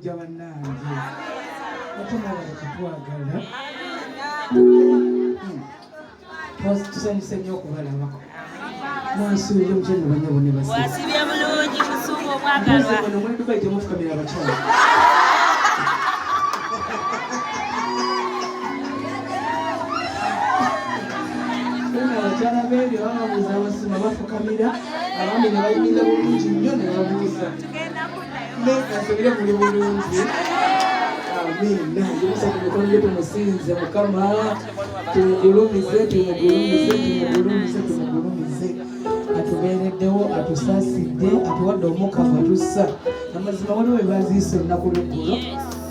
Jabannange Katonda bakatwagala tusanyuse nnyo okubalabako mwasuubye omukyeno banyabo ne basi wasibye bulungi kusuuba omwagalwa omulimu baite mufukamira abakyala abakyala beebyo bababuuza abasima bafukamira abandi ne bayimirira bulungi nnyo ne babuuza nasobire muli bulungi amina yemusa ku mikono gye tumusinze mukama tumugulumize atubeereddewo atusaasidde atuwadde omukka gwatussa amazima waliwo webaziisa olunaku lweggulo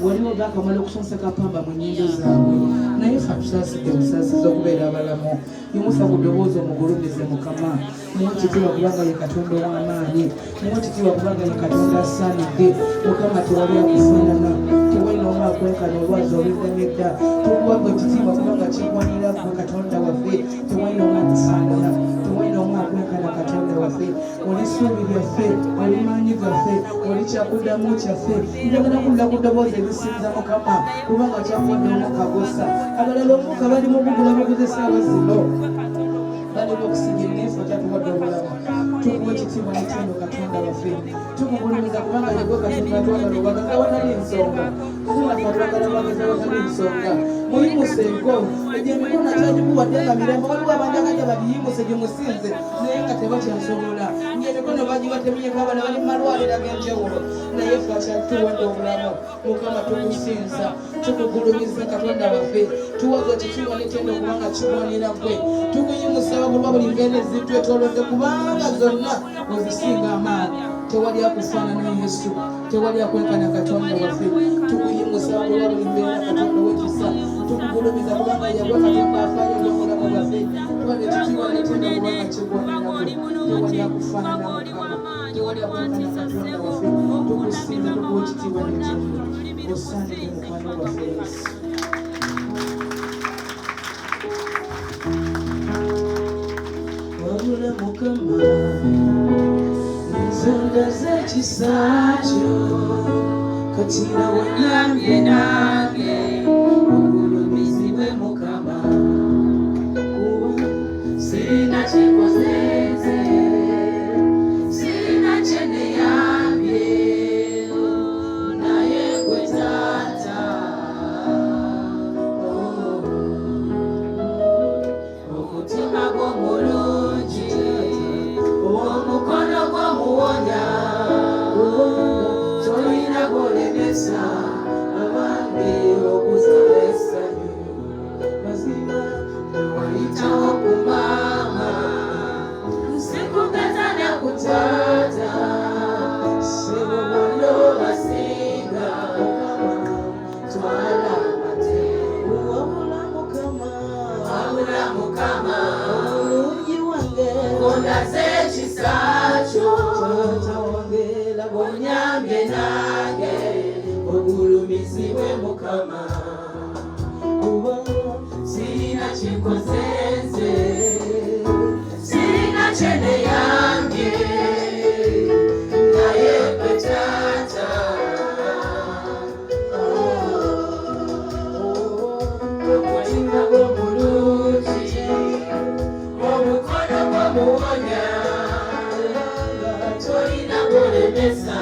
waliwo gakamala okusonseka pamba mu nnyindo zaabwe naye fe atusaasidde busaasiza okubeera abalamu yimusa ku ddoboozi omugulumize mukama muwe ekitiibwa kubanga ye katonda ow'amaanyi muwe ekitiibwa kubanga ye katonda asaanidde mukama tewali akufaanana tewali n'omu akwenkana olwazi olw'eddemedda tukuwaga ekitiibwa kubanga kigwanira gwe katonda waffe tewali n'omu akufaanana tewali n'omu akwenkana katonda waffe oli ssuubi lyaffe oli maanyi gaffe oli kyakuddamu kyaffe njagala kulla ku ddoboozi ebisinza mukama kubanga kyakuwadde omukka gossa abalala omukka bali mu bugula bagozesa abazino bali bokusigira nefe kyatuwadde obulamu tukuwa ekitiibwa n'ettendo katonda waffe tukugulumiza kubanga yegwe katonda atwagala obagaza wanali ensonga kunafe atwagala bageza wanali ensonga muyimuse enko egyo emikono kyagikuwadde nga mirembe waliwo abandaganja bagiyimuse gyemusinze naye nga tebakyasobola ngaemikono bagibatemyeko abala bali mumalwaliro ag'enjawulo naye fe akyatuwadde obulamu mukama tukusinza tukugulumiza katonda waffe tuwaga ekitiibwa n'ettendo kubanga kigwanira gwe tukuyimusa kuba buli mbeera ezitwetoolodde kubanga zonna ozisinga amaanyi tewali akufaanana yesu tewali akwenkana katonda waffe tukuyimusa kuba buli mbeera katonda wekisa tukugulumiza kubanga yagwe katonda afaayo byomulamu bwaffe kubanga ekitiibwa n'ettendo kubanga kigwaniragwe tewali akufaanana mukama tewali akwenkana katonda waffe tukusinza tukuwa ekitiibwa n'ettendo osaanire mukwano waffe yesu wabula mukama ensonga z'ekisa kyo kati nawanyambye nange ogulumizibwe mukama kuba sirina kyekozeeze sirina kyeneyambye naye gwe taata omutima gw'omulungi omukono gw'omuwonya tolina gwolemesa abange okuzala essanyu mazima wayitawo ku maama sikugeza ne ku taata sebo bonna basinga twala amate wabula mukama omulungi wange ondaze ekisa kyo taata wange laba onyambye nange ogulumizibwe mukama kuba sirina kyenkozenze sirina kyeneyambye naye gwe taata omutima gw'omulungi omukono gw'omuwonya tolina gwolemesa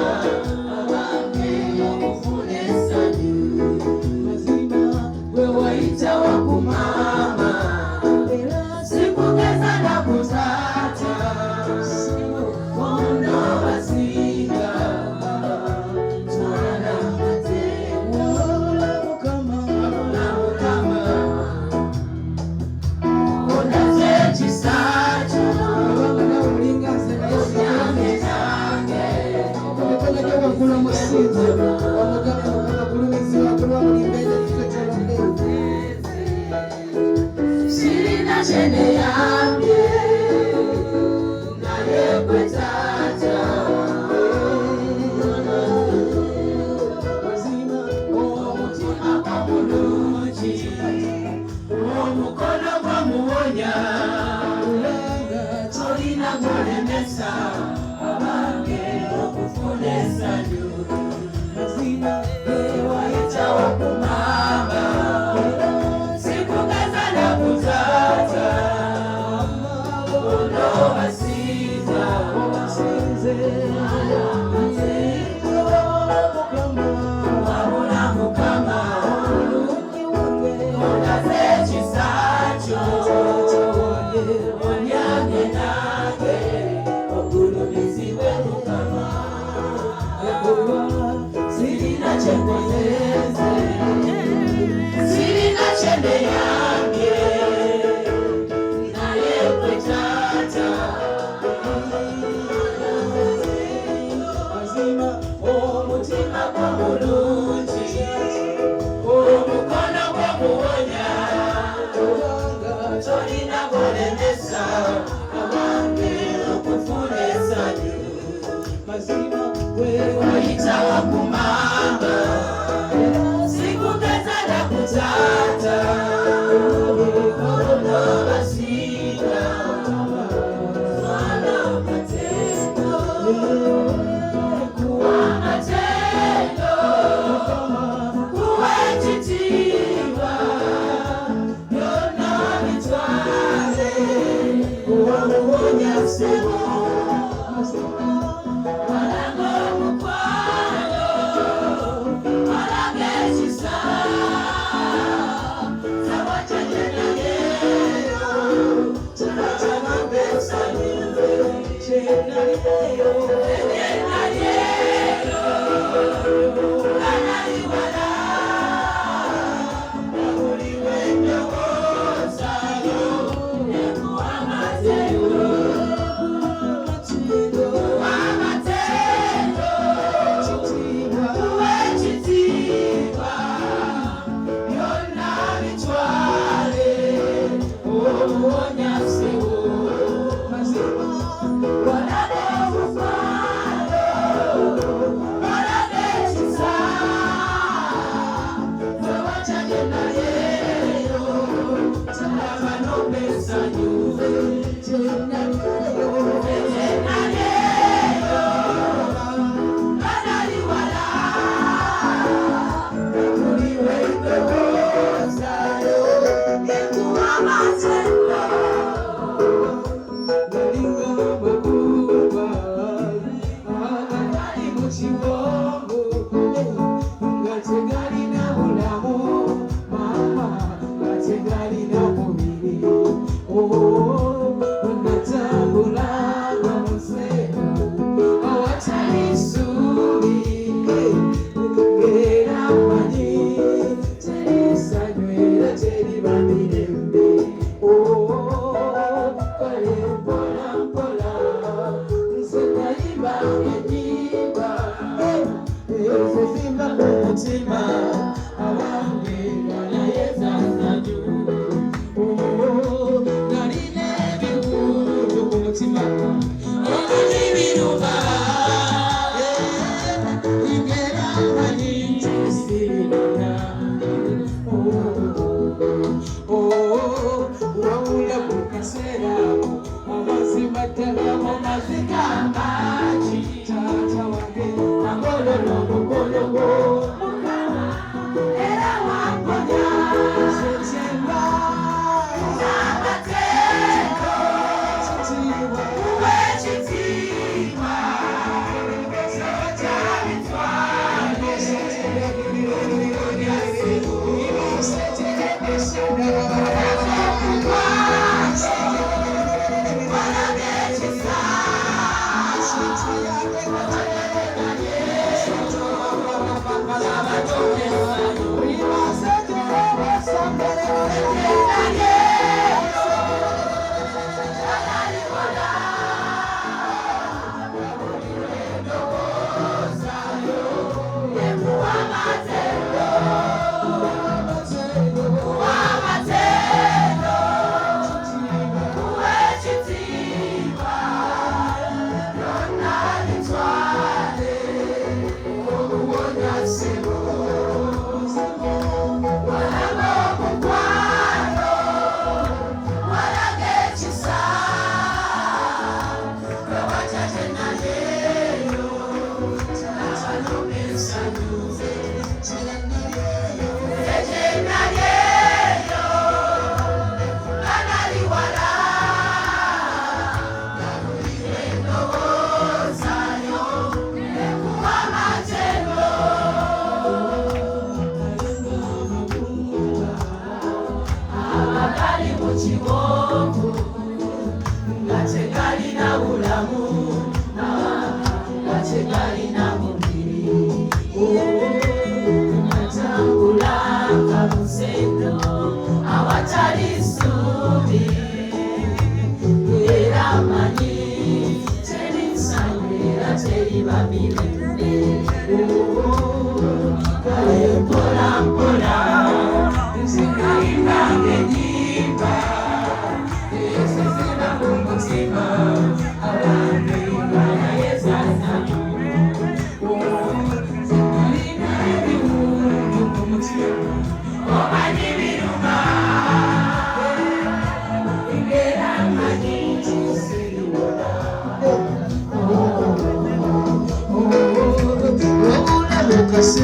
abange okufuna essanyu mazima gwe wayitawo ku maama sikugeza na ku taata bonna basinga twala amate wabula mukama ondaze ekisa kyo onyambye nange emikono gy'abagula musinze omugana mukama gulumizibwa kulwa buli mbeera ezitwetoolodde sirina kyeneyambye naye gwe taata mazima omutima gw'omulungi omukono gw'omuwonya tolina gwolemesa abange okufuna essanyu mazima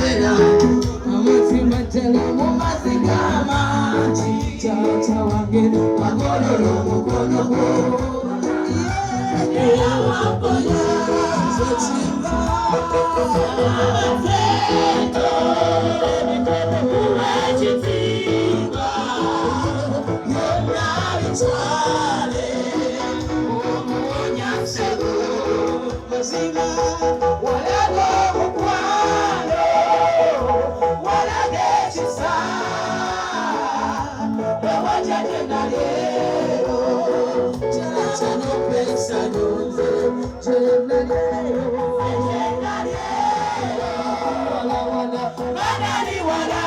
Tera amazima tera mumazigama tata wange magololo mukono gwo era wakola zetimba zeto uwechitimba yona bitwale umunyasego mazima walago mukwano walagechisa wawajajendalero chachano pesa nyonze jendalero wala wala wanani wala